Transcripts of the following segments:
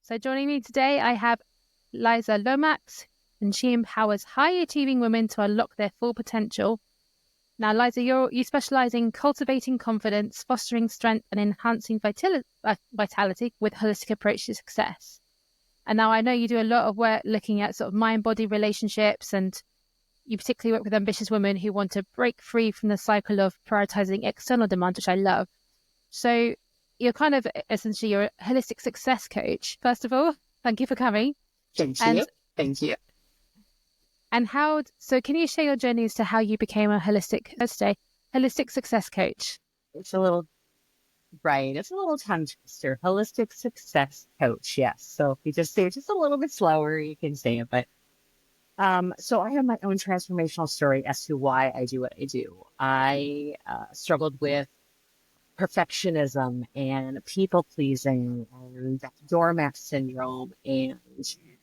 So joining me today, I have Liza Lomax, and she empowers high-achieving women to unlock their full potential. Now, Liza, you specialize in cultivating confidence, fostering strength, and enhancing vitality with holistic approach to success. And now I know you do a lot of work looking at sort of mind-body relationships, and you particularly work with ambitious women who want to break free from the cycle of prioritizing external demand, which I love. So you're kind of essentially you're a holistic success coach. First of all, thank you for coming. Thank you. Thank you. And so can you share your journey as to how you became a holistic success coach? It's a little tongue twister. Holistic success coach. Yes. So if you just say it just a little bit slower, you can say it. But so I have my own transformational story as to why I do what I do. I struggled with perfectionism and people pleasing and doormat syndrome, and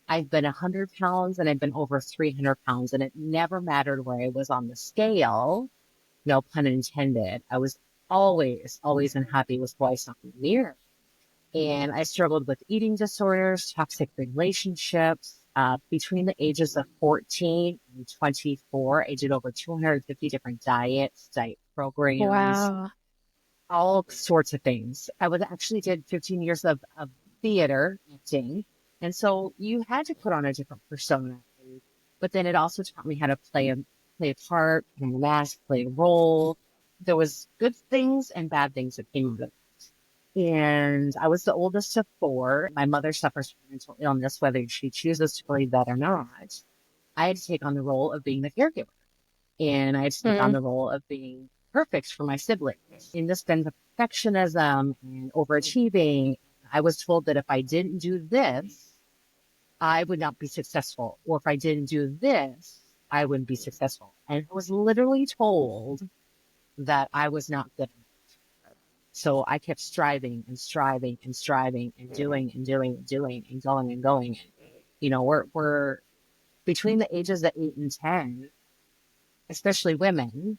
I've been 100 pounds and I've been over 300 pounds, and it never mattered where I was on the scale, no pun intended. I was always unhappy with who I saw in the mirror. And I struggled with eating disorders, toxic relationships. Between the ages of 14 and 24, I did over 250 different diet programs. Wow. All sorts of things. I did 15 years of theater acting. And so you had to put on a different persona. But then it also taught me how to play a part, play a mask, play a role. There was good things and bad things that came with it. And I was the oldest of four. My mother suffers from mental illness, whether she chooses to believe that or not. I had to take on the role of being the caregiver. And I had to take on the role of being perfect for my siblings. In this sense of perfectionism and overachieving, I was told that if I didn't do this, I would not be successful. Or if I didn't do this, I wouldn't be successful. And I was literally told that I was not good enough. So I kept striving and striving and striving and doing and doing and doing and going and going. You know, we're between the ages of 8 and 10, especially women,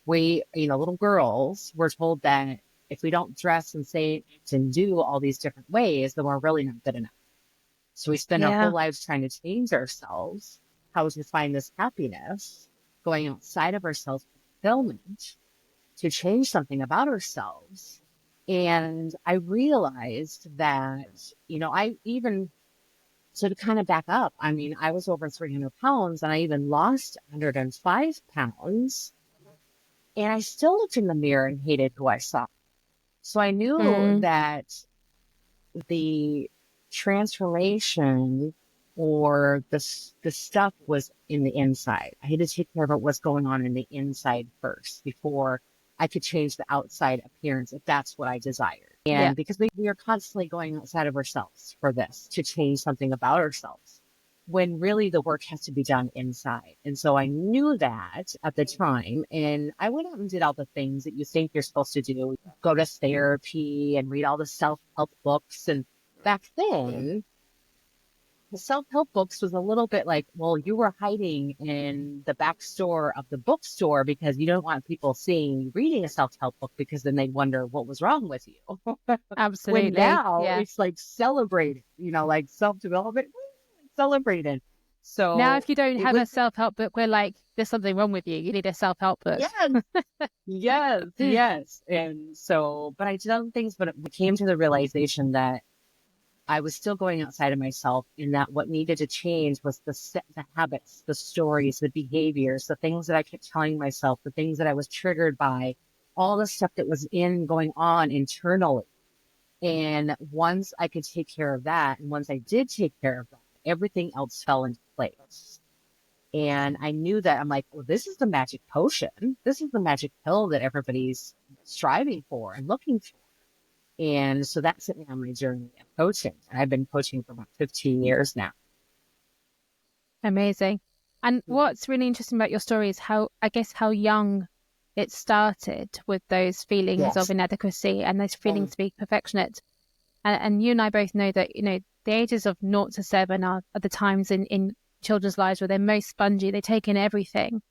little girls, we're told that if we don't dress and say and do all these different ways, then we're really not good enough. So we spend our whole lives trying to change ourselves, how to find this happiness, going outside of ourselves, fulfillment, to change something about ourselves. And I realized that, so to kind of back up, I was over 300 pounds and I even lost 105 pounds. And I still looked in the mirror and hated who I saw. So I knew that the transformation or the stuff was in the inside. I had to take care of what's going on in the inside first before I could change the outside appearance if that's what I desired. And because we are constantly going outside of ourselves for this to change something about ourselves, when really the work has to be done inside. And so I knew that at the time, and I went out and did all the things that you think you're supposed to do, go to therapy and read all the self-help books. And back then, the self-help books was a little bit like, well, you were hiding in the back store of the bookstore because you don't want people seeing you reading a self-help book because then they'd wonder what was wrong with you. Absolutely. When now it's like celebrated, like self-development, celebrated. So now if you don't have a self-help book, we're like, there's something wrong with you. You need a self-help book. Yes. And so, but I did other things, but it came to the realization that I was still going outside of myself, and that what needed to change was the habits, the stories, the behaviors, the things that I kept telling myself, the things that I was triggered by, all the stuff that was going on internally. And once I could take care of that, and once I did take care of that, everything else fell into place. And I knew that I'm like, well, this is the magic potion. This is the magic pill that everybody's striving for and looking for. And so that sent me on my journey of coaching. And I've been coaching for about 15 years now. Amazing. And what's really interesting about your story is how young it started with those feelings of inadequacy and those feelings to be perfectionist. And you and I both know that, the ages of 0 to 7 are the times in children's lives where they're most spongy. They take in everything.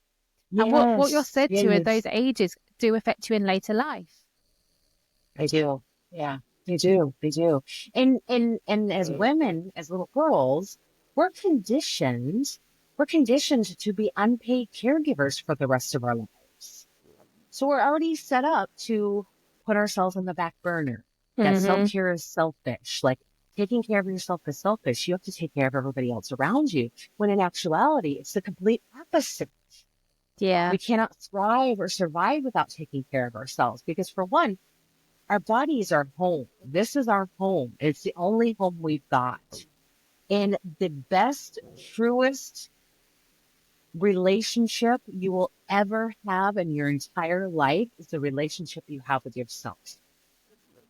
And what you're said to at those ages do affect you in later life. I do. Yeah. They do. They do. And as women, as little girls, we're conditioned, we're conditioned to be unpaid caregivers for the rest of our lives. So we're already set up to put ourselves on the back burner. That Hmm. self-care is selfish. Like taking care of yourself is selfish. You have to take care of everybody else around you. When in actuality, it's the complete opposite. Yeah. We cannot thrive or survive without taking care of ourselves because for one, our bodies are home. This is our home. It's the only home we've got. And the best, truest relationship you will ever have in your entire life is the relationship you have with yourself.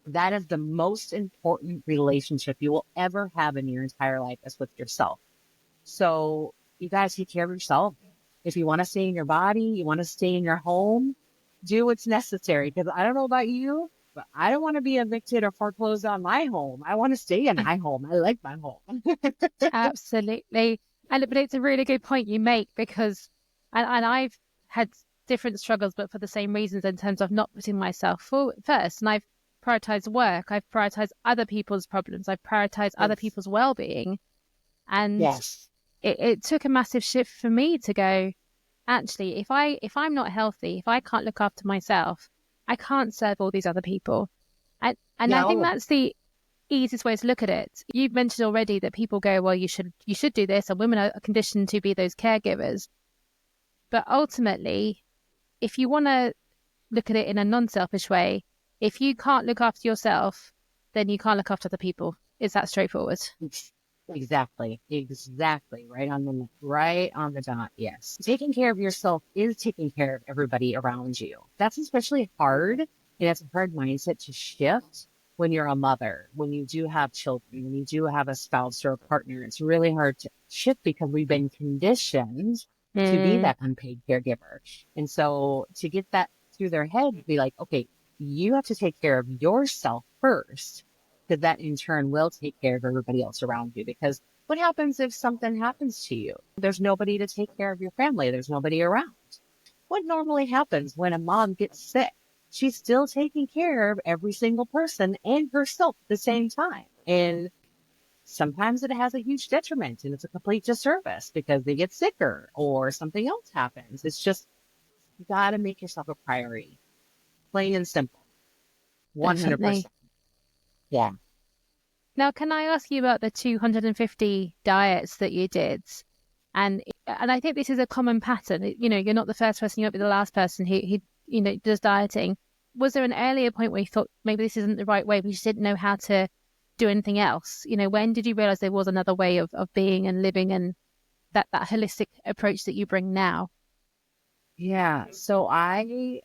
That is the most important relationship you will ever have in your entire life is with yourself. So you got to take care of yourself. If you want to stay in your body, you want to stay in your home, do what's necessary. Because I don't know about you, but I don't want to be evicted or foreclosed on my home. I want to stay in my home. I like my home. Absolutely. But it's a really good point you make because, and I've had different struggles, but for the same reasons in terms of not putting myself forward first. And I've prioritized work. I've prioritized other people's problems. I've prioritized other Yes. people's well-being. And Yes. it took a massive shift for me to go, actually, if I'm not healthy, if I can't look after myself, I can't serve all these other people. And I think No. that's the easiest way to look at it. You've mentioned already that people go, well, you should do this, and women are conditioned to be those caregivers. But ultimately, if you want to look at it in a non-selfish way, if you can't look after yourself, then you can't look after other people. It's that straightforward. Exactly. Exactly. Right on the dot. Yes. Taking care of yourself is taking care of everybody around you. That's especially hard. And it's a hard mindset to shift when you're a mother, when you do have children, when you do have a spouse or a partner. It's really hard to shift because we've been conditioned to be Mm, that unpaid caregiver. And so to get that through their head, be like, okay, you have to take care of yourself first because that in turn will take care of everybody else around you. Because what happens if something happens to you? There's nobody to take care of your family. There's nobody around. What normally happens when a mom gets sick? She's still taking care of every single person and herself at the same time. And sometimes it has a huge detriment and it's a complete disservice because they get sicker or something else happens. It's just, you got to make yourself a priority. Plain and simple. definitely. 100%. Yeah. Now, can I ask you about the 250 diets that you did? And I think this is a common pattern. You're not the first person, you won't be the last person who does dieting. Was there an earlier point where you thought maybe this isn't the right way, but you just didn't know how to do anything else? When did you realize there was another way of being and living and that holistic approach that you bring now? Yeah. So I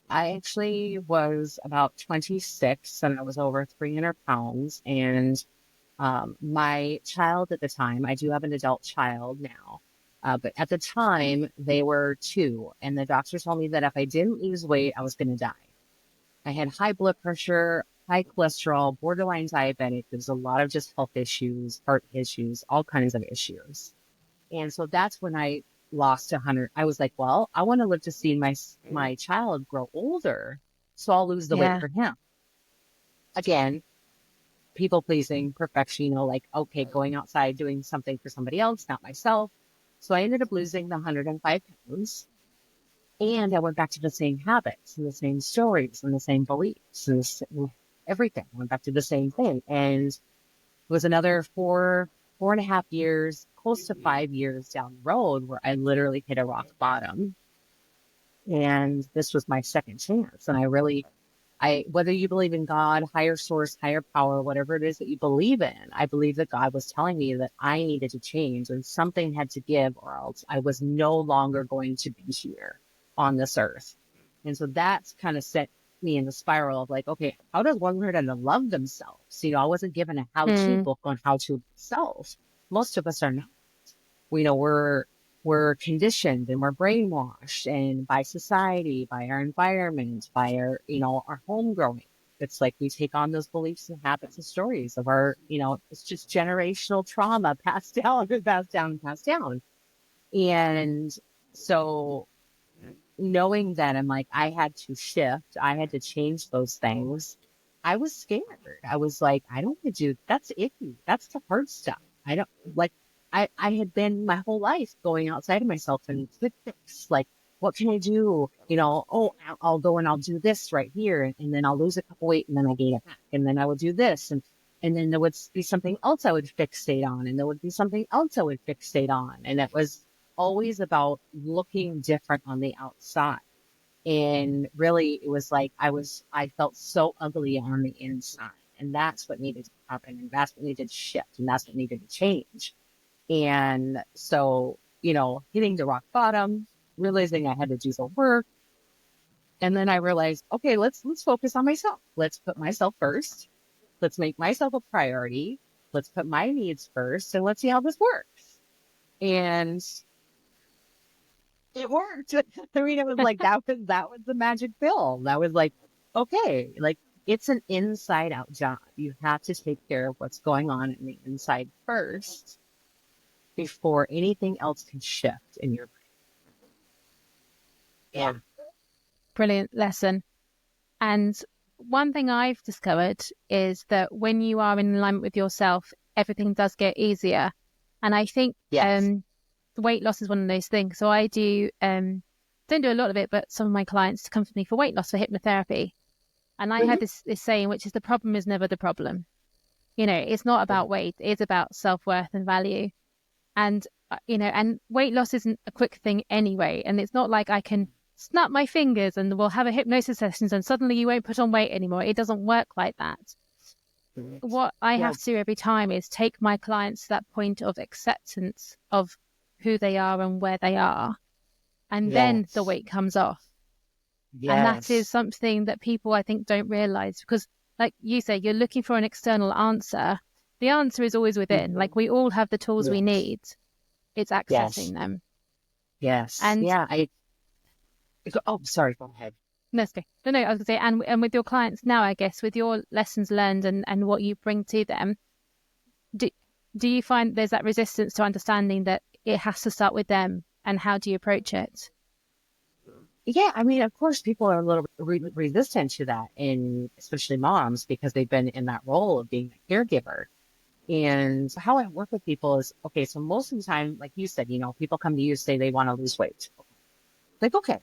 actually was about 26 and I was over 300 pounds. And my child at the time, I do have an adult child now, but at the time they were two. And the doctor told me that if I didn't lose weight, I was going to die. I had high blood pressure, high cholesterol, borderline diabetic. There's a lot of just health issues, heart issues, all kinds of issues. And so that's when I lost 100. I was like, well, I want to live to see my child grow older, so I'll lose the weight Yeah, for him. Again, people pleasing, perfection, like, okay, going outside, doing something for somebody else, not myself. So I ended up losing the 105 pounds. And I went back to the same habits and the same stories and the same beliefs and everything. I went back to the same thing. And it was another 4.5 years, close to 5 years down the road where I literally hit a rock bottom. And this was my second chance. And whether you believe in God, higher source, higher power, whatever it is that you believe in, I believe that God was telling me that I needed to change and something had to give or else I was no longer going to be here on this earth. And so that's kind of set me in the spiral of like, okay, how does one learn to love themselves? I wasn't given a how-to mm, book on how to self. Most of us are not. We're conditioned and we're brainwashed and by society, by our environment, by our home growing. It's like we take on those beliefs and habits and stories of it's just generational trauma passed down and passed down and passed down. And so knowing that I'm like, I had to shift, I had to change those things. I was scared. I was like, I don't want to do, that's icky. That's the hard stuff. I don't like, I had been my whole life going outside of myself and quick fix, like, what can I do? Oh, I'll go and I'll do this right here. And then I'll lose a couple weight and then I gain it back. And then I would do this. And then there would be something else I would fixate on. And there would be something else I would fixate on. And it was always about looking different on the outside. And really, it was like I felt so ugly on the inside. And that's what needed to happen. And that's what needed to shift. And that's what needed to change. And so, hitting the rock bottom, realizing I had to do the work. And then I realized, okay, let's focus on myself. Let's put myself first. Let's make myself a priority. Let's put my needs first. And let's see how this works. And it worked. I mean, it was like, that was the magic pill. That was like, okay, like it's an inside out job. You have to take care of what's going on in the inside first before anything else can shift in your brain. Yeah. Brilliant lesson. And one thing I've discovered is that when you are in alignment with yourself, everything does get easier. And I think Yes. weight loss is one of those things. So I do, don't do a lot of it, but some of my clients come to me for weight loss for hypnotherapy. And I had this saying, which is the problem is never the problem. It's not about weight. It's about self-worth and value. And, and weight loss isn't a quick thing anyway. And it's not like I can snap my fingers and we'll have a hypnosis sessions and suddenly you won't put on weight anymore. It doesn't work like that. What I have to do every time is take my clients to that point of acceptance of who they are and where they are. And then the weight comes off. And that is something that people, I think, don't realize because, like you say, you're looking for an external answer. The answer is always within. Like we all have the tools we need. It's accessing them. Yes. And oh, sorry. Go ahead. That's okay. No, I was going to say, and with your clients now, I guess, with your lessons learned and what you bring to them, do you find there's that resistance to understanding that it has to start with them, and how do you approach it? Yeah, I mean, of course, people are a little resistant to that, and especially moms, because they've been in that role of being a caregiver. And how I work with people is, okay, so most of the time, like you said, people come to you, say they want to lose weight. Like, okay,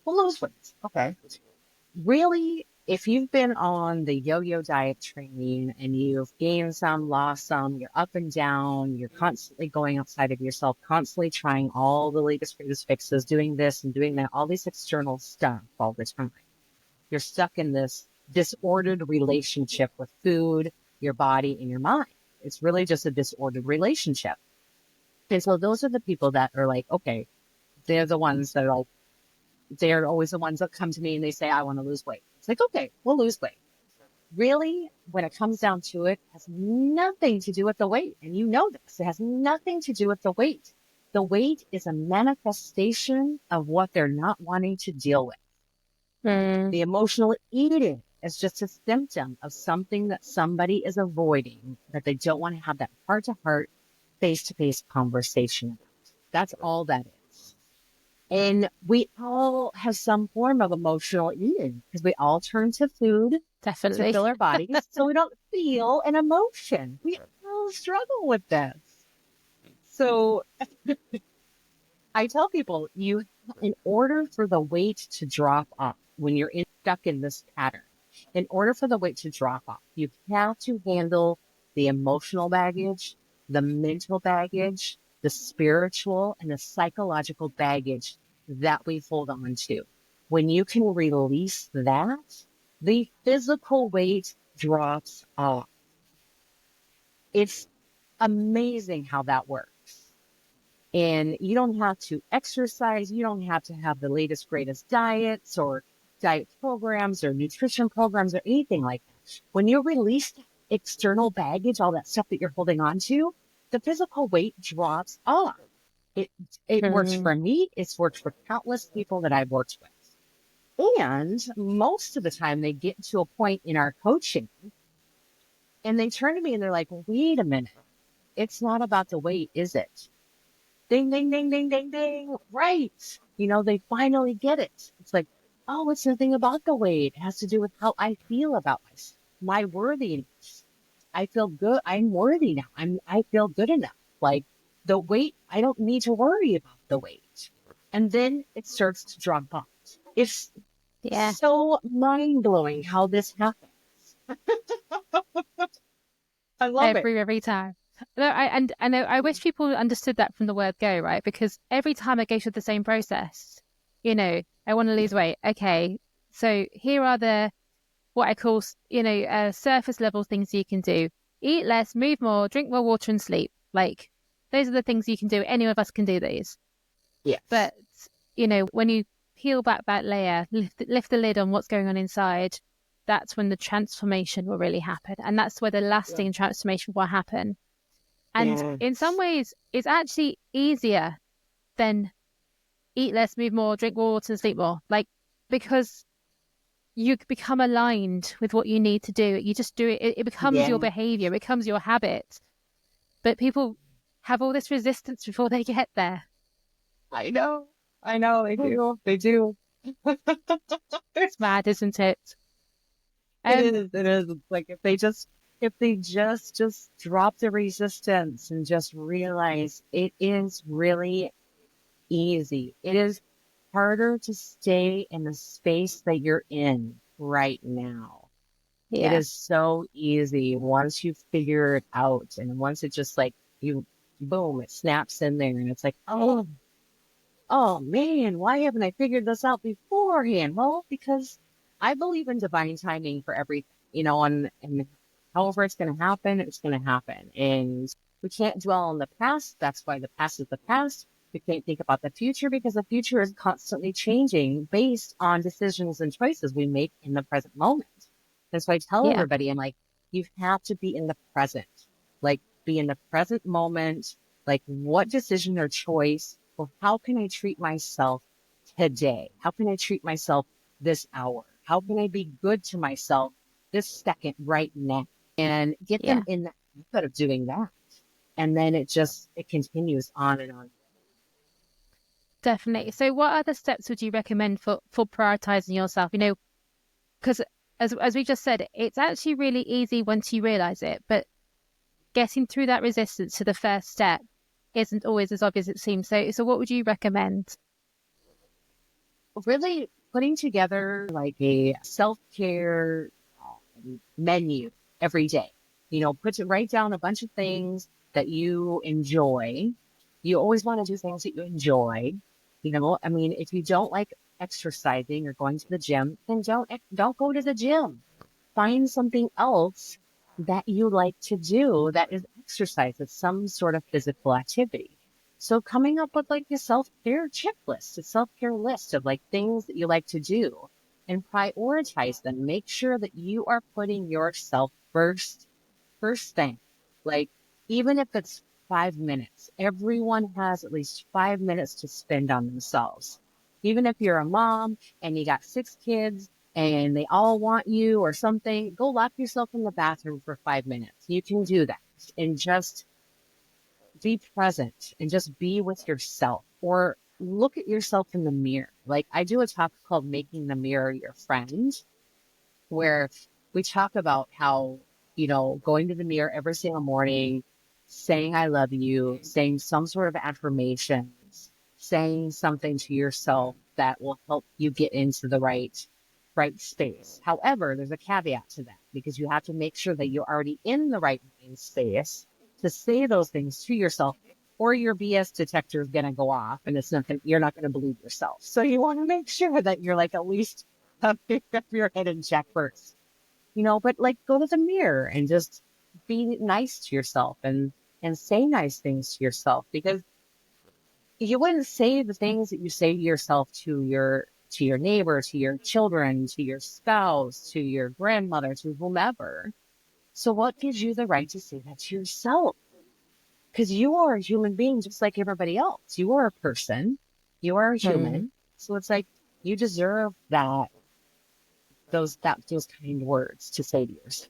we'll lose weight. Okay. Really, if you've been on the yo-yo diet training and you've gained some, lost some, you're up and down, you're constantly going outside of yourself, constantly trying all the latest, greatest fixes, doing this and doing that, all these external stuff all the time. You're stuck in this disordered relationship with food, your body, and your mind. It's really just a disordered relationship. And so those are the people that are like, okay, they're the ones that are like, they're always the ones that come to me and they say, I want to lose weight. It's like, okay, we'll lose weight. Really, when it comes down to it, it has nothing to do with the weight. And you know this. It has nothing to do with the weight. The weight is a manifestation of what they're not wanting to deal with. The emotional eating is just a symptom of something that somebody is avoiding, that they don't want to have that heart-to-heart, face-to-face conversation about. That's all that is. And we all have some form of emotional eating because we all turn to food to fill our bodies so we don't feel an emotion. We all struggle with this. So I tell people, in order for the weight to drop off, when you're stuck in this pattern, in order for the weight to drop off, you have to handle the emotional baggage, the mental baggage, the spiritual and the psychological baggage that we hold on to. When you can release that, the physical weight drops off. It's amazing how that works. And you don't have to exercise. You don't have to have the latest, greatest diets or diet programs or nutrition programs or anything like that. When you release external baggage, all that stuff that you're holding on to, the physical weight drops off. It works for me. It's worked for countless people that I've worked with. And most of the time they get to a point in our coaching and they turn to me and they're like, wait a minute. It's not about the weight, is it? Ding, ding, ding, ding, ding, ding. Right. They finally get it. It's like, oh, it's nothing about the weight. It has to do with how I feel about myself. my worthiness. I feel good. I'm worthy now. I feel good enough. Like the weight, I don't need to worry about the weight. And then it starts to drop off. It's Yeah. so mind blowing how this happens. I love it. Every time. No, I know I wish people understood that from the word go, right? Because every time I go through the same process, I want to lose weight. Okay, so here are the what I call, surface level things you can do: eat less, move more, drink more water, and sleep. Like those are the things you can do. Any of us can do these. Yes. But when you peel back that layer, lift the lid on what's going on inside, that's when the transformation will really happen. And that's where the Yeah. lasting transformation will happen. And in some Yes. ways, it's actually easier than eat less, move more, drink more water, and sleep more. Like, because you become aligned with what you need to do. You just do it. It becomes your Yeah. behavior, it becomes your habit. But people have all this resistance before they get there. I know. I know. They do. They do. It's mad, isn't it? It Um, is. It is. It's like if they just drop the resistance and just realize it is really easy. It is harder to stay in the space that you're in right now. It yeah, is so easy once you figure it out, and once it just like you, boom, it snaps in there, and it's like, oh man, why haven't I figured this out beforehand? Well, because I believe in divine timing for everything, and however it's going to happen, it's going to happen. And we can't dwell on the past. That's why the past is the past. We can't think about the future because the future is constantly changing based on decisions and choices we make in the present moment. And so I tell yeah, everybody, I'm like, you have to be in the present, like be in the present moment, like what decision or choice, or how can I treat myself today? How can I treat myself this hour? How can I be good to myself this second right now? And get them yeah, in the habit of doing that. And then it continues on and on. definitely. So, what other steps would you recommend for prioritizing yourself? Because as we just said, it's actually really easy once you realize it, but getting through that resistance to the first step isn't always as obvious as it seems. So what would you recommend? Really putting together like a self-care menu every day. Write down a bunch of things that you enjoy. You always want to do things that you enjoy. I mean, if you don't like exercising or going to the gym, then don't go to the gym. Find something else that you like to do that is exercise, it's some sort of physical activity. So coming up with like a self-care checklist, a self-care list of like things that you like to do and prioritize them. Make sure that you are putting yourself first thing. Like, even if it's 5 minutes, everyone has at least 5 minutes to spend on themselves. Even if you're a mom and you got 6 kids and they all want you or something, go lock yourself in the bathroom for 5 minutes. You can do that and just be present and just be with yourself, or look at yourself in the mirror. Like, I do a talk called Making the Mirror Your Friend, where we talk about how, going to the mirror every single morning, saying, I love you, saying some sort of affirmations, saying something to yourself that will help you get into the right space. However, there's a caveat to that because you have to make sure that you're already in the right mind space to say those things to yourself, or your BS detector is going to go off and you're not going to believe yourself. So you want to make sure that you're like at least up your head in check first, but like go to the mirror and just be nice to yourself and say nice things to yourself, because you wouldn't say the things that you say to yourself to your neighbor, to your children, to your spouse, to your grandmother, to whomever. So what gives you the right to say that to yourself? Because you are a human being just like everybody else. You are a person. You are a Hmm. human. So it's like you deserve those kind words to say to yourself.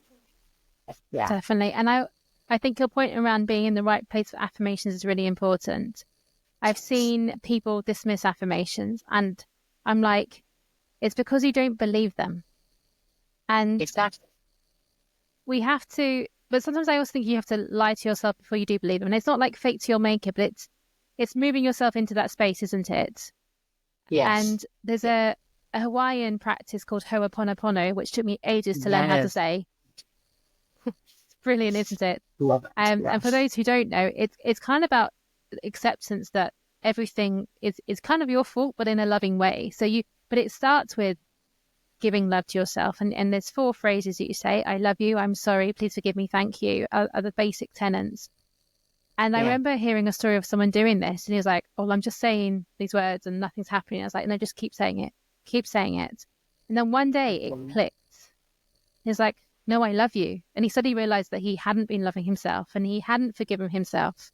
Yeah. Definitely. And I think your point around being in the right place for affirmations is really important. I've seen people dismiss affirmations, and I'm like, it's because you don't believe them. And Exactly. we have to, but sometimes I also think you have to lie to yourself before you do believe them. And it's not like fake till you make it, but it's moving yourself into that space, isn't it? Yes. And there's Yeah. a Hawaiian practice called Ho'oponopono, which took me ages to learn how to Yes. say. It's brilliant, isn't it? Love it. And for Yes. those who don't know, it's kind of about acceptance that everything is kind of your fault, but in a loving way. But it starts with giving love to yourself. And there's 4 phrases that you say: I love you, I'm sorry, please forgive me, thank you, are the basic tenets. And I Yeah. remember hearing a story of someone doing this, and he was like, oh, I'm just saying these words and nothing's happening. I was like, no, just keep saying it, keep saying it. And then one day it clicked. He was like, no, I love you. And he suddenly realized that he hadn't been loving himself and he hadn't forgiven himself.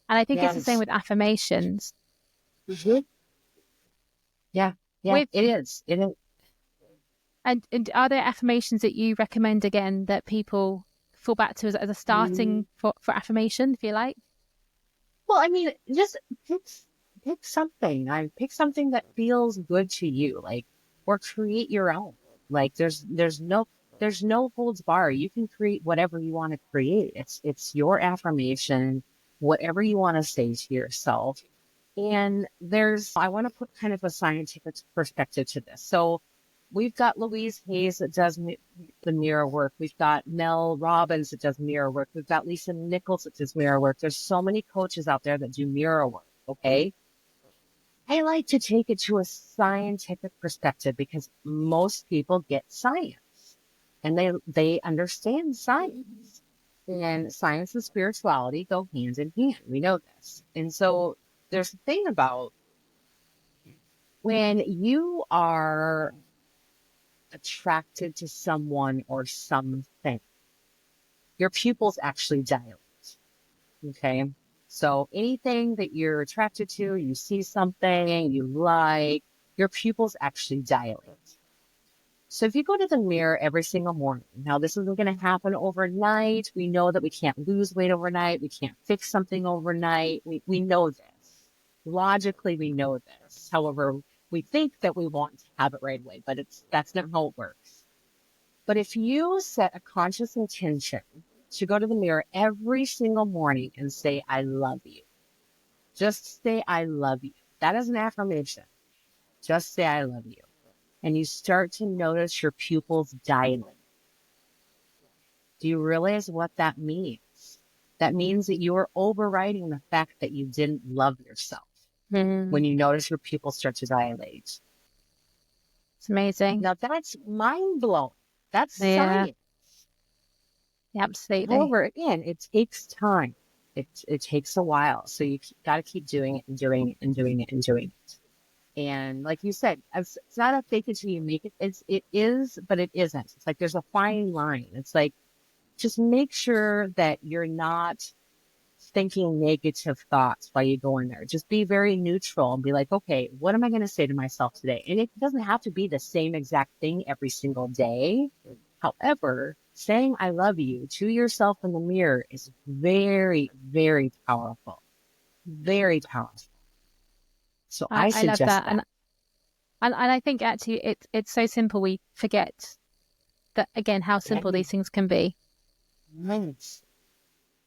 And I think it's the same Yes. with affirmations. Mhm. Yeah. Yeah. With It is. It is. and are there affirmations that you recommend again that people fall back to as a Mm. starting for affirmation, if you like? Well, I mean, just pick pick something. Pick something that feels good to you, like, or create your own. Like, there's no holds bar. You can create whatever you want to create. It's your affirmation, whatever you want to say to yourself. And I want to put kind of a scientific perspective to this. So we've got Louise Hayes that does the mirror work. We've got Mel Robbins that does mirror work. We've got Lisa Nichols that does mirror work. There's so many coaches out there that do mirror work. Okay. I like to take it to a scientific perspective because most people get science and they understand science. And science and spirituality go hand in hand. We know this. And so there's a thing about when you are attracted to someone or something, your pupils actually dilate. Okay. So anything that you're attracted to, you see something you like, your pupils actually dilate. So if you go to the mirror every single morning, now this isn't going to happen overnight. We know that we can't lose weight overnight. We can't fix something overnight. We know this. Logically, we know this. However, we think that we want to have it right away, but that's not how it works. But if you set a conscious intention to go to the mirror every single morning and say, I love you, just say, I love you. That is an affirmation. Just say, I love you. And you start to notice your pupils dilate. Do you realize what that means? That means that you are overriding the fact that you didn't love yourself Mm, when you notice your pupils start to dilate. it's amazing. Now that's mind blowing. That's Yeah, science. absolutely. However, again, it takes time. It takes a while. So you got to keep doing it and doing it and doing it and doing it. And like you said, it's not a fake it till you make it. It is, but it isn't. It's like there's a fine line. It's like just make sure that you're not thinking negative thoughts while you go in there. Just be very neutral and be like, okay, what am I going to say to myself today? And it doesn't have to be the same exact thing every single day. However, saying I love you to yourself in the mirror is very, very powerful. Very powerful. So I I love suggest that. that. And I think actually it's so simple we forget that again how simple these things can be. Yes.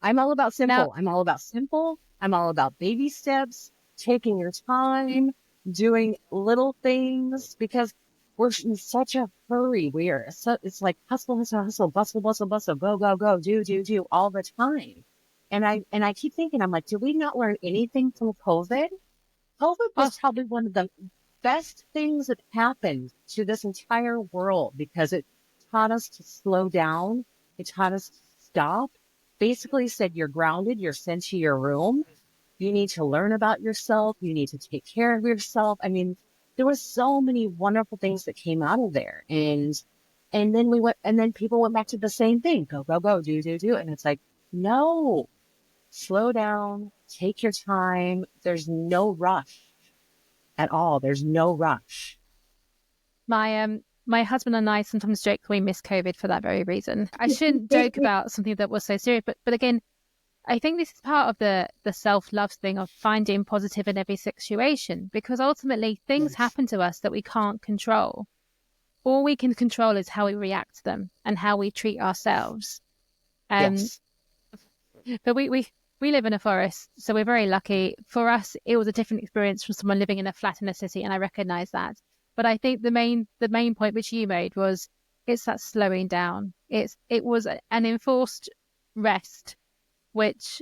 I'm all about Now, simple. I'm all about simple. I'm all about baby steps, taking your time, doing little things because we're in such a hurry. It's like hustle, hustle, hustle, bustle, bustle, bustle, go, go, go, do all the time. And I keep thinking, I'm like, did we not learn anything from COVID? COVID oh, was probably one of the best things that happened to this entire world because it taught us to slow down. It taught us to stop. Basically said you're grounded, you're sent to your room. You need to learn about yourself. You need to take care of yourself. I mean, there was so many wonderful things that came out of there. And then people went back to the same thing. Go, go, go, do. And it's like, no, slow down, take your time. There's no rush at all. There's no rush. my husband and I sometimes joke we miss COVID for that very reason. I shouldn't joke about something that was so serious, but again, I think this is part of the self-love thing of finding positive in every situation because ultimately things Yes. happen to us that we can't control. all we can control is how we react to them and how we treat ourselves. Um, Yes. but we live in a forest, so we're very lucky. For us, it was a different experience from someone living in a flat in a city, and I recognize that. But I think the main point which you made was it's that slowing down. It was an enforced rest, which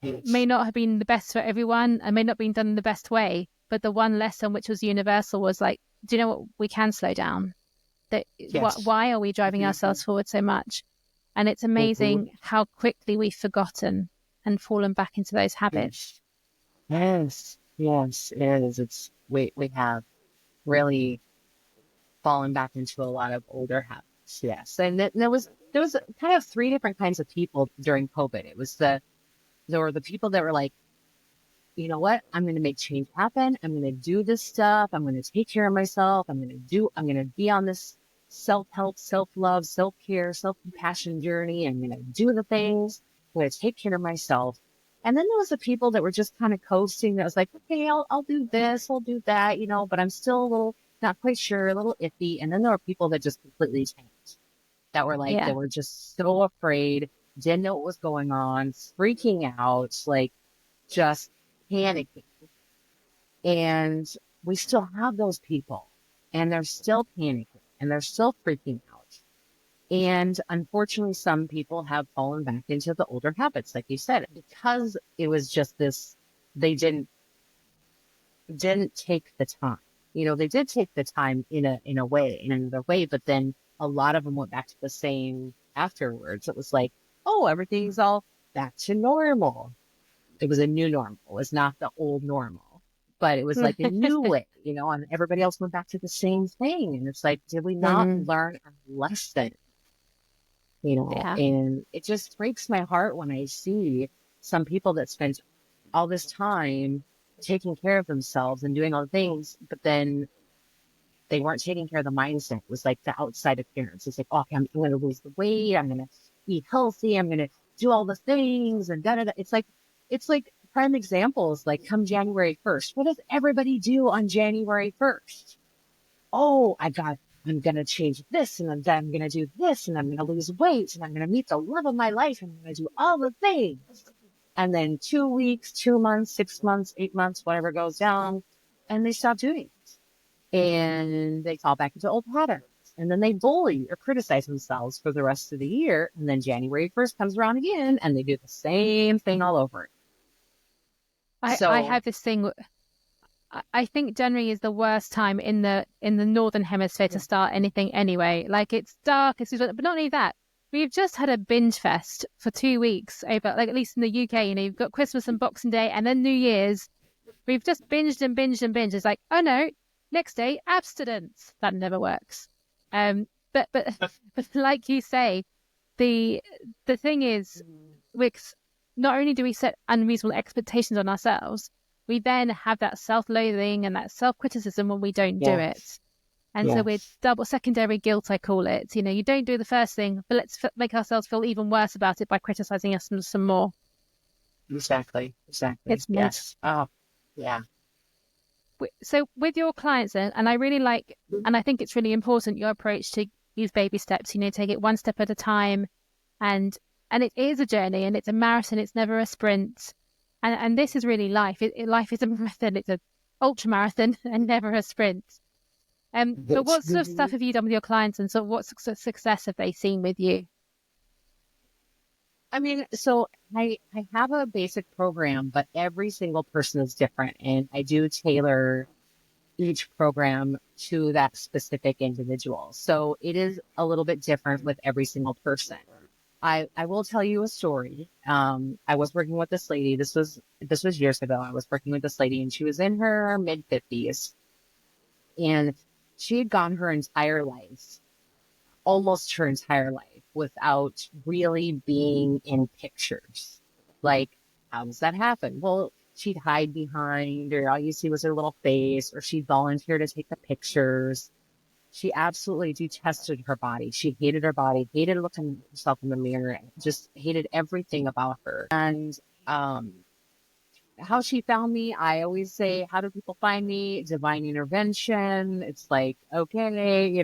may not have been the best for everyone and may not have been done in the best way. But the one lesson which was universal was like, do you know what? We can slow down. That Yes. why are we driving ourselves forward so much? And it's amazing how quickly we've forgotten and fallen back into those habits. Yes. Yes. Yes. It is. We have really fallen back into a lot of older habits. Yes. And there was kind of three different kinds of people during COVID. There were the people that were like, you know what? I'm going to make change happen. I'm going to do this stuff. I'm going to take care of myself. I'm going to be on this self-help, self-love, self-care, self-compassion journey. I'm going to do the things. I'm going to take care of myself. And then there was the people that were just kind of coasting. That was like, okay, I'll do this, I'll do that, but I'm still a little, not quite sure, a little iffy. And then there were people that just completely tanked, that were like, Yeah. they were just so afraid, didn't know what was going on, freaking out, like just panicking. And we still have those people, and they're still panicking and they're still freaking out. And unfortunately, some people have fallen back into the older habits, like you said, because it was just this, they didn't take the time. They did take the time in another way, but then a lot of them went back to the same afterwards. It was like, oh, everything's all back to normal. It was a new normal. It was not the old normal, but it was like a new way, and everybody else went back to the same thing. And it's like, did we not Mm, learn our lesson? yeah. And it just breaks my heart when I see some people that spent all this time taking care of themselves and doing all the things, but then they weren't taking care of the mindset. It was like the outside appearance. It's like, oh, okay, I'm going to lose the weight. I'm going to eat healthy. I'm going to do all the things and da da da. It's like prime examples. Like come January 1st, what does everybody do on January 1st? Oh, I'm going to change this, and then I'm going to do this, and I'm going to lose weight, and I'm going to meet the love of my life, and I'm going to do all the things. And then 2 weeks, 2 months, 6 months, 8 months, whatever goes down, and they stop doing it. And they fall back into old patterns. And then they bully or criticize themselves for the rest of the year. And then January 1st comes around again, and they do the same thing all over again. I So, have this thing. I think January is the worst time in the northern hemisphere to yeah. start anything anyway. Like it's dark, but not only that. We've just had a binge fest for 2 weeks over, like at least in the UK. You've got Christmas and Boxing Day, and then New Year's. We've just binged and binged and binged. It's like, oh no, next day abstinence. That never works. But but like you say, the the thing is, with not only do we set unreasonable expectations on ourselves, we then have that self-loathing and that self-criticism when we don't do Yes. it. And so we're Yes. double secondary guilt, I call it. You don't do the first thing, but let's make ourselves feel even worse about it by criticizing us some more. Exactly. Exactly. It's mad. Yes. Oh, yeah. So with your clients then, and I really like, and I think it's really important, your approach to use baby steps, take it one step at a time. And it is a journey and it's a marathon. It's never a sprint. And this is really life. Life is a marathon. It's an ultra marathon and never a sprint. But what sort of stuff have you done with your clients, and sort of what success have they seen with you? I mean, so I have a basic program, but every single person is different. And I do tailor each program to that specific individual. So it is a little bit different with every single person. I will tell you a story. I was working with this lady. This was years ago. I was working with this lady, and she was in her mid 50s, and she had gone her entire life, almost her entire life, without really being in pictures. Like, how does that happen? Well, she'd hide behind, or all you see was her little face, or she'd volunteer to take the pictures. She absolutely detested her body. She hated her body, hated looking at herself in the mirror, just hated everything about her. And um, how she found me, I always say, how do people find me? Divine intervention. It's like, okay,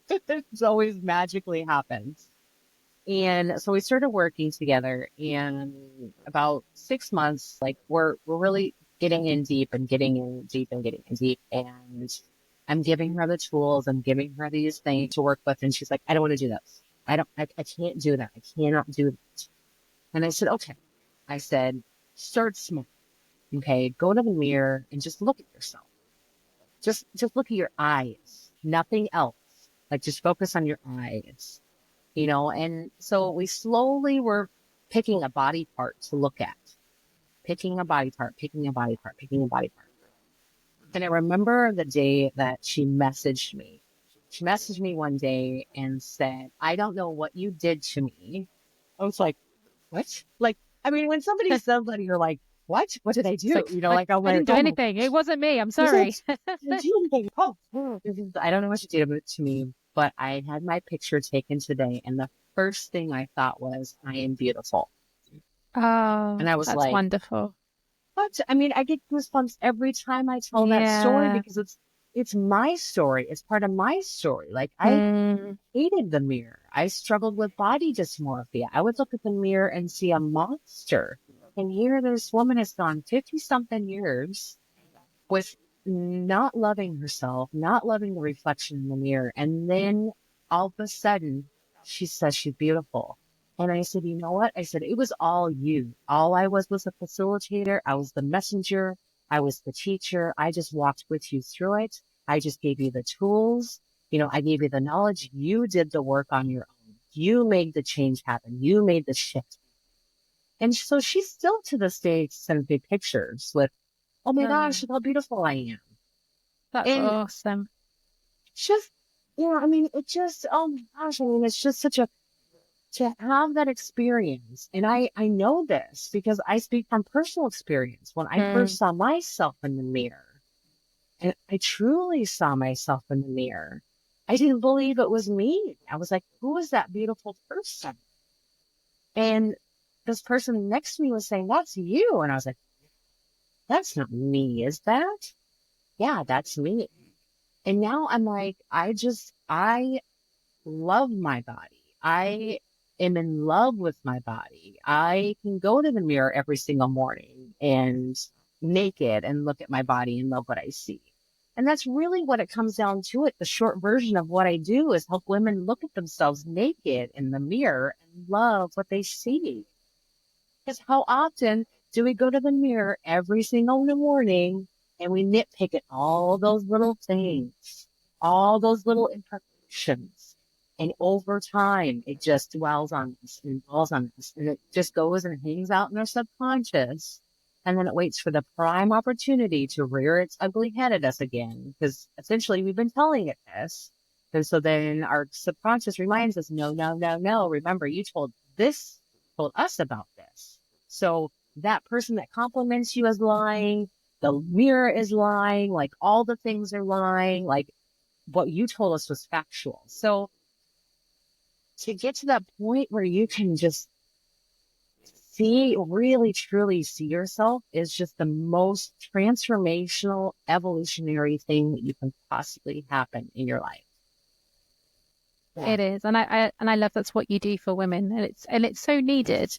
it's always magically happens. And so we started working together, and about 6 months, like we're really getting in deep and getting in deep and getting in deep. And I'm giving her the tools, I'm giving her these things to work with. And she's like, I don't want to do this. I can't do that. I cannot do that. And I said, okay. I said, start small. Okay. Go to the mirror and just look at yourself. Just look at your eyes, nothing else. Like just focus on your eyes, and so we slowly were picking a body part to look at, picking a body part, picking a body part, picking a body part. And I remember the day that she messaged me. She messaged me one day and said, I don't know what you did to me. I was like, what? Like, I mean, when somebody says that, you're like, what did I It's do? like, Like, I'm I didn't like, do oh my, anything. It wasn't me. I'm is sorry. it? Did you think, oh, I don't know what you did to me, but I had my picture taken today. And the first thing I thought was, I am beautiful. Oh, And I was that's like, wonderful. what? I mean, I get goosebumps every time I tell that story Yeah. because it's my story. It's part of my story. Like I Mm, hated the mirror. I struggled with body dysmorphia. I would look at the mirror and see a monster. And here this woman has gone 50 something years with not loving herself, not loving the reflection in the mirror. And then all of a sudden, she says she's beautiful. And I said, you know what? I said, it was all you. All I was a facilitator. I was the messenger. I was the teacher. I just walked with you through it. I just gave you the tools. I gave you the knowledge. You did the work on your own. You made the change happen. You made the shift. And so she's still to this day sends me pictures with, oh my oh, gosh, look how beautiful I am. that's And awesome. just, I mean, it just, oh my gosh, I mean, it's just to have that experience. And I know this because I speak from personal experience. When I Mm, first saw myself in the mirror, and I truly saw myself in the mirror, I didn't believe it was me. I was like, who is that beautiful person? And this person next to me was saying, that's you. And I was like, that's not me, is that? Yeah, that's me. And now I'm like, I love my body. I am in love with my body. I can go to the mirror every single morning and naked and look at my body and love what I see. And that's really what it comes down to it. The short version of what I do is help women look at themselves naked in the mirror and love what they see. Because how often do we go to the mirror every single morning and we nitpick at all those little things, all those little imperfections? And over time, it just dwells on us and dwells on us. And it just goes and hangs out in our subconscious. And then it waits for the prime opportunity to rear its ugly head at us again. Because essentially, we've been telling it this. And so then our subconscious reminds us, no, no, no, no. Remember, you told us about this. So that person that compliments you is lying. The mirror is lying. Like all the things are lying. Like what you told us was factual. So to get to that point where you can just really truly see yourself is just the most transformational, evolutionary thing that you can possibly happen in your life. Yeah. It is, and I love that's what you do for women, and it's so needed.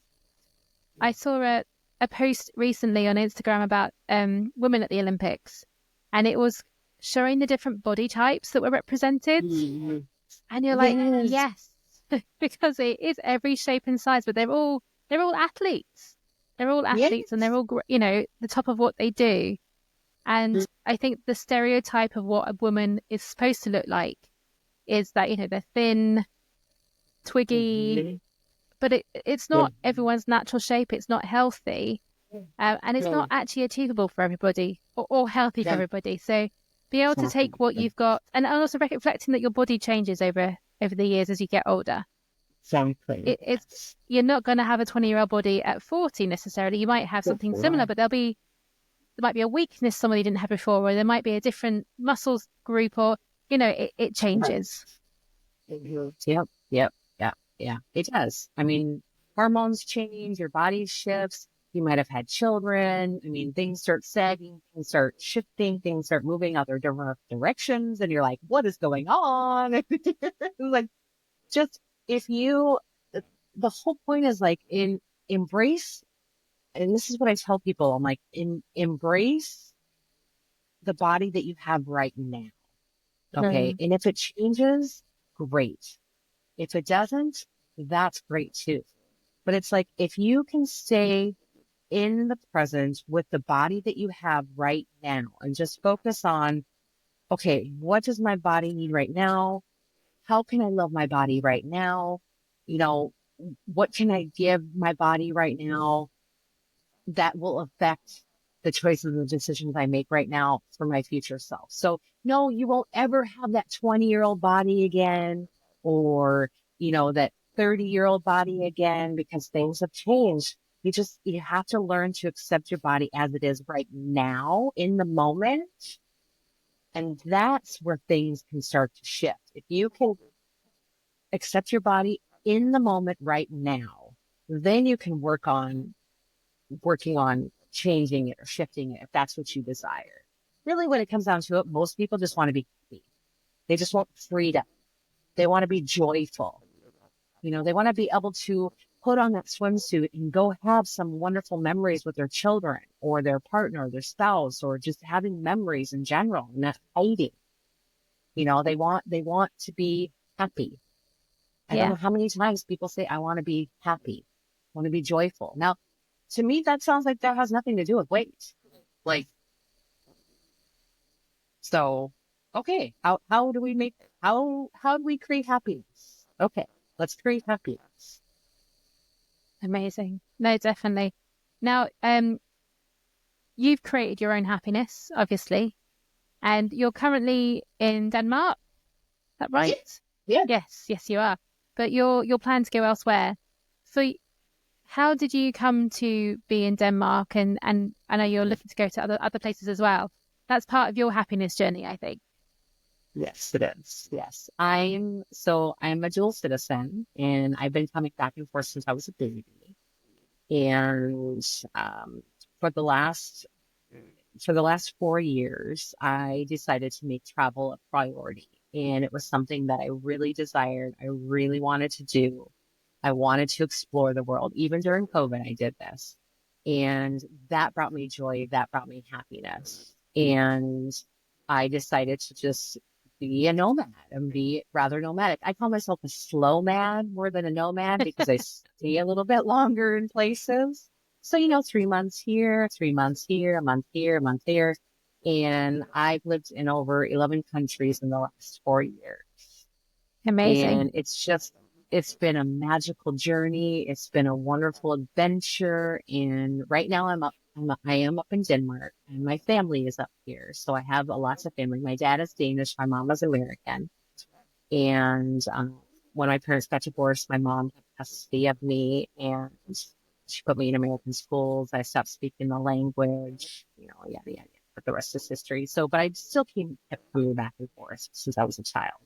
I saw a post recently on Instagram about women at the Olympics, and it was showing the different body types that were represented, Mhm. and you're like, Yes. yes, because it is every shape and size, but they're all athletes. They're all athletes, and they're Yes. all the top of what they do. And I think the stereotype of what a woman is supposed to look like is that they're thin, twiggy, Mhm. but it's not everyone's natural shape. It's not healthy, and it's not actually achievable for everybody or healthy for Yeah. everybody. So be able to take what Exactly. you've got, and also reflecting that your body changes over the years as you get older. Exactly. It's you're not going to have a 20-year-old body at 40 necessarily. You might have something similar, but there might be a weakness somebody didn't have before, or there might be a different muscles group, or it changes. Mhm. Yep. Yeah. It does. I mean, hormones change, your body shifts. You might have had children. I mean, things start sagging, things start shifting, things start moving other different directions. And you're like, what is going on? Like, just if you, the whole point is like embrace, and this is what I tell people. I'm like, embrace the body that you have right now. Okay. Mm. And if it changes, great. If it doesn't, that's great too. But it's like, if you can stay in the present with the body that you have right now and just focus on, okay, what does my body need right now? How can I love my body right now? You know, what can I give my body right now that will affect the choices and decisions I make right now for my future self? So no, you won't ever have that 20-year-old body again, or, that 30-year-old body again, because things have changed. You have to learn to accept your body as it is right now in the moment. And that's where things can start to shift. If you can accept your body in the moment right now, then you can working on changing it or shifting it if that's what you desire. Really, when it comes down to it, most people just want to be happy. They just want freedom. They want to be joyful. They want to be able to put on that swimsuit and go have some wonderful memories with their children or their partner, their spouse, or just having memories in general, not fighting. They want to be happy. I don't Yeah, know how many times people say, I want to be happy, I want to be joyful. Now, to me, that sounds like that has nothing to do with weight. Like, so, okay, how do we how do we create happiness? Okay, let's create happiness. amazing. No, definitely. Now, you've created your own happiness, obviously, and you're currently in Denmark. Is that Yeah, right? yeah. Yes, you are. But you're planning to go elsewhere. So, how did you come to be in Denmark? And I know you're looking to go to other places as well. That's part of your happiness journey, I think. Yes, it is. Yes. I'm a dual citizen, and I've been coming back and forth since I was a baby. And um, for the last for the last 4 years, I decided to make travel a priority. And it was something that I really desired. I really wanted to do. I wanted to explore the world. Even during COVID, I did this. And that brought me joy. That brought me happiness. And I decided to just be a nomad and be rather nomadic. I call myself a slow mad more than a nomad because I stay a little bit longer in places. So, 3 months here, 3 months here, a month here, a month there. And I've lived in over 11 countries in the last 4 years. Amazing. And it's been a magical journey. It's been a wonderful adventure. And right now I am up in Denmark, and my family is up here. So I have lots of family. My dad is Danish. My mom is American. And when my parents got divorced, my mom had custody of me, and she put me in American schools. I stopped speaking the language, yada, yada, yada. But the rest is history. So, but I still kept coming back and forth since I was a child.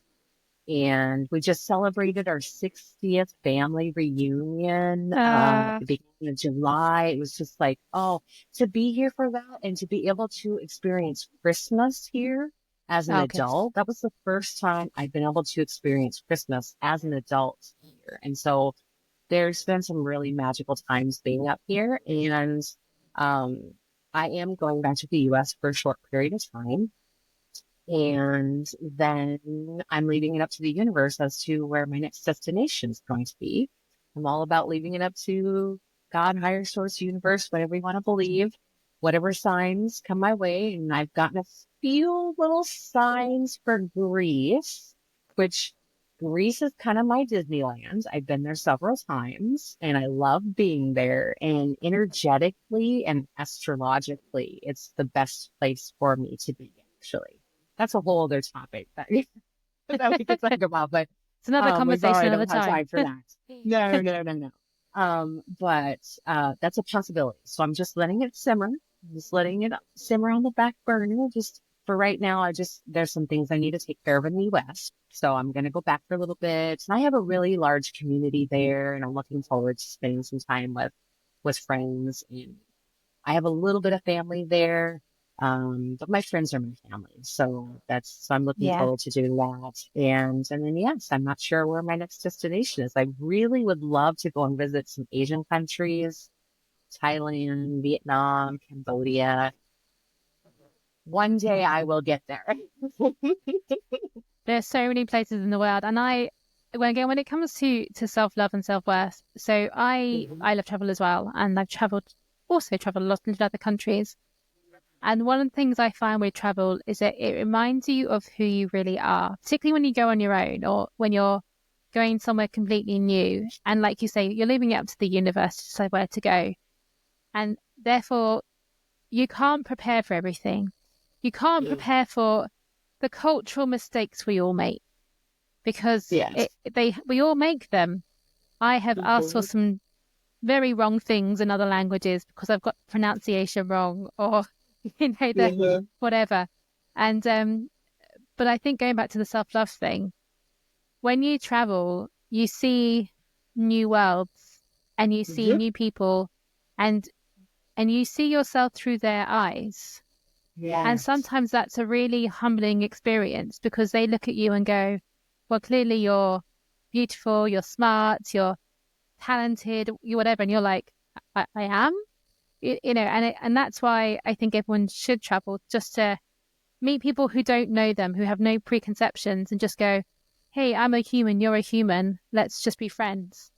And we just celebrated our 60th family reunion at Uh, the beginning of July. It was just like, oh, to be here for that and to be able to experience Christmas here as an oh, good. adult. That was the first time I've been able to experience Christmas as an adult here. And so there's been some really magical times being up here. And um, I am going back to the US for a short period of time. And then I'm leaving it up to the universe as to where my next destination is going to be. I'm all about leaving it up to God, higher source, universe, whatever you want to believe, whatever signs come my way. And I've gotten a few little signs for Greece, which Greece is kind of my Disneyland. I've been there several times and I love being there. And energetically and astrologically, it's the best place for me to be, actually. That's a whole other topic that, that we could talk about, but It's another we conversation probably another don't have time. time for that. No, no, no, no. But that's a possibility. So I'm just letting it simmer. I'm just letting it simmer on the back burner. Just for right now, there's some things I need to take care of in the US. So I'm going to go back for a little bit. And I have a really large community there, and I'm looking forward to spending some time with with friends, and I have a little bit of family there. But my friends are my family. So I'm looking Yeah. forward to doing that. And then, yes, I'm not sure where my next destination is. I really would love to go and visit some Asian countries, Thailand, Vietnam, Cambodia. One day I will get there. There's so many places in the world, and when it comes to self love and self worth, so Mhm. I love travel as well, and I've also traveled a lot into other countries. And one of the things I find with travel is that it reminds you of who you really are, particularly when you go on your own or when you're going somewhere completely new. And like you say, you're leaving it up to the universe to decide where to go, and therefore you can't prepare for everything. You can't prepare for the cultural mistakes we all make because Yes. we all make them. I have asked for Mhm. some very wrong things in other languages because I've got pronunciation wrong or the Mhm. whatever. And but I think going back to the self-love thing, when you travel, you see new worlds and you see Mhm. new people and you see yourself through their eyes. And Yes. sometimes that's a really humbling experience because they look at you and go, well, clearly you're beautiful, you're smart, you're talented, you whatever. And you're like, I am, and that's why I think everyone should travel just to meet people who don't know them, who have no preconceptions and just go, hey, I'm a human, you're a human. Let's just be friends.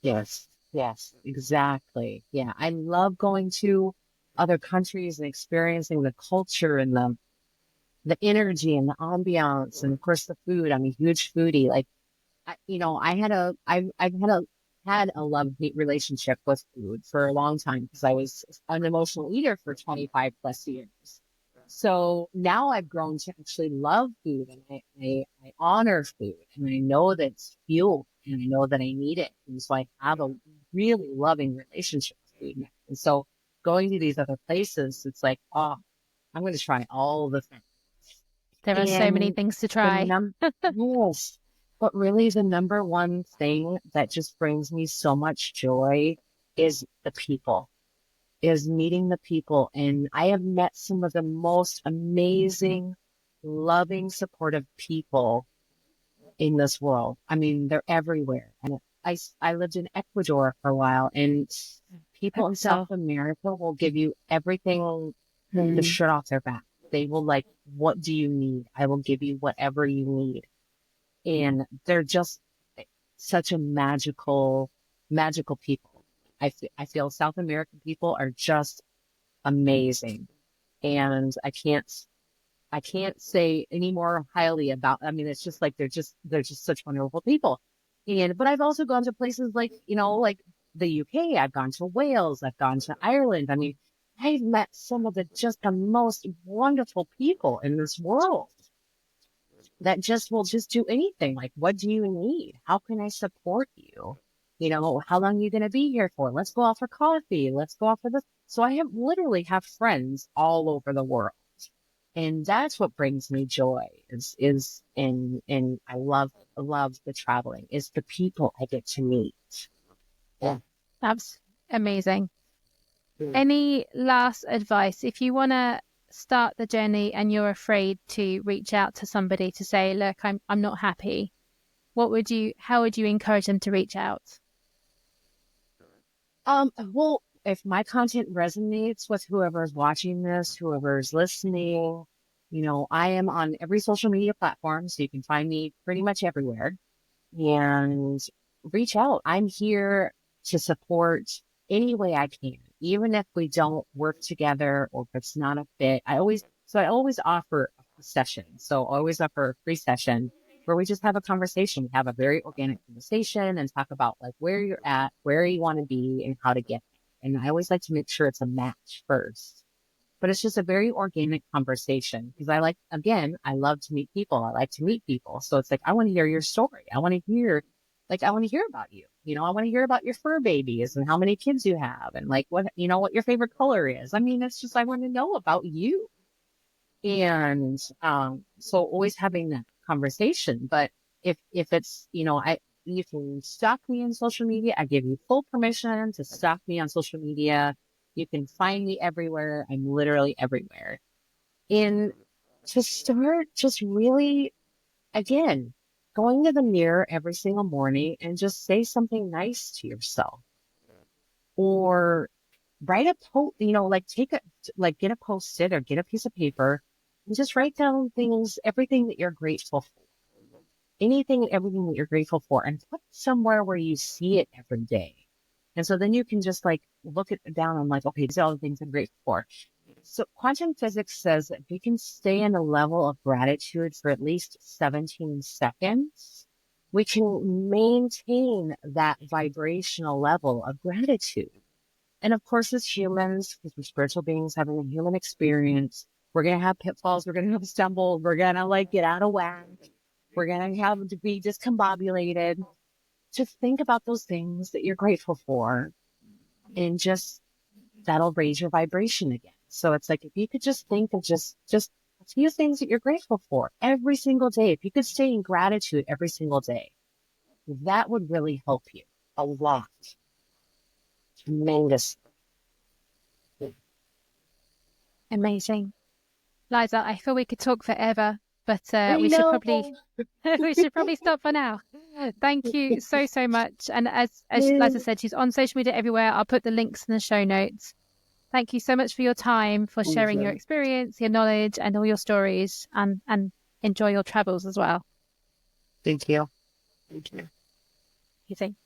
Yes. Yes. Exactly. Yeah. I love going to other countries and experiencing the culture and the energy and the ambiance and of course the food. I'm a huge foodie. Like I've had a love-hate relationship with food for a long time because I was an emotional eater for 25 plus years. So now I've grown to actually love food and I honor food and I know that it's fuel and I know that I need it. And so I have a really loving relationship with food now. And so going to these other places, it's like, oh, I'm going to try all the things. There are so many And things to the try. yes, but really the number one thing that just brings me so much joy is the people, is meeting the people. And I have met some of the most amazing, loving, supportive people in this world. I mean, they're everywhere. And I lived in Ecuador for a while, and people in South So America will give you everything the shirt off their back. They will like, what do you need? I will give you whatever you need. And they're just such a magical people. I feel South American people are just amazing. And I can't say any more highly about, I mean, it's just like, they're just such wonderful people. But I've also gone to places like, like the UK, I've gone to Wales, I've gone to Ireland. I mean, I've met some of just the most wonderful people in this world that just will just do anything. Like, what do you need? How can I support you? How long are you going to be here for? Let's go out for coffee. Let's go out for this. So I have friends all over the world. And that's what brings me joy and I love the traveling is the people I get to meet. Yeah. that's amazing. Any last advice if you want to start the journey and you're afraid to reach out to somebody to say, look, I'm not happy? How would you encourage them to reach out? Well, if my content resonates with whoever's watching this, whoever's listening, I am on every social media platform, so you can find me pretty much everywhere and reach out. I'm here to support any way I can, even if we don't work together or if it's not a fit. I always offer a session. So I always offer a free session where we just have a conversation. We have a very organic conversation and talk about like where you're at, where you want to be and how to get there. And I always like to make sure it's a match first. But it's just a very organic conversation because again, I love to meet people. I like to meet people. So it's like, I want to hear your story. I want to hear about you. I want to hear about your fur babies and how many kids you have and like what your favorite color is. I mean, it's just, I want to know about you. And so always having that conversation. But if it's, you can stalk me on social media. I give you full permission to stalk me on social media. You can find me everywhere. I'm literally everywhere. And to start just really, again, going to the mirror every single morning and just say something nice to yourself, or write a post, like get a post-it or get a piece of paper and just write down things, everything that you're grateful for, anything and everything that you're grateful for, and put it somewhere where you see it every day. And so then you can just like look it down and like, okay, these are all the things I'm grateful for. So quantum physics says that if you can stay in a level of gratitude for at least 17 seconds, we can maintain that vibrational level of gratitude. And of course, as humans, because we're spiritual beings having a human experience, we're going to have pitfalls. We're going to have stumbles. We're going to like get out of whack. We're going to have to be discombobulated. Just think about those things that you're grateful for, and just that'll raise your vibration again. So it's like, if you could just think of just a few things that you're grateful for every single day, if you could stay in gratitude every single day, that would really help you a lot. Tremendous. Amazing. Liza, I feel we could talk forever, but I we should know. probably we should probably stop for now. Thank you so much. And as Liza said, she's on social media everywhere. I'll put the links in the show notes. Thank you so much for your time, for sharing your experience, your knowledge, and all your stories, and enjoy your travels as well. Thank you. Thank you. You think?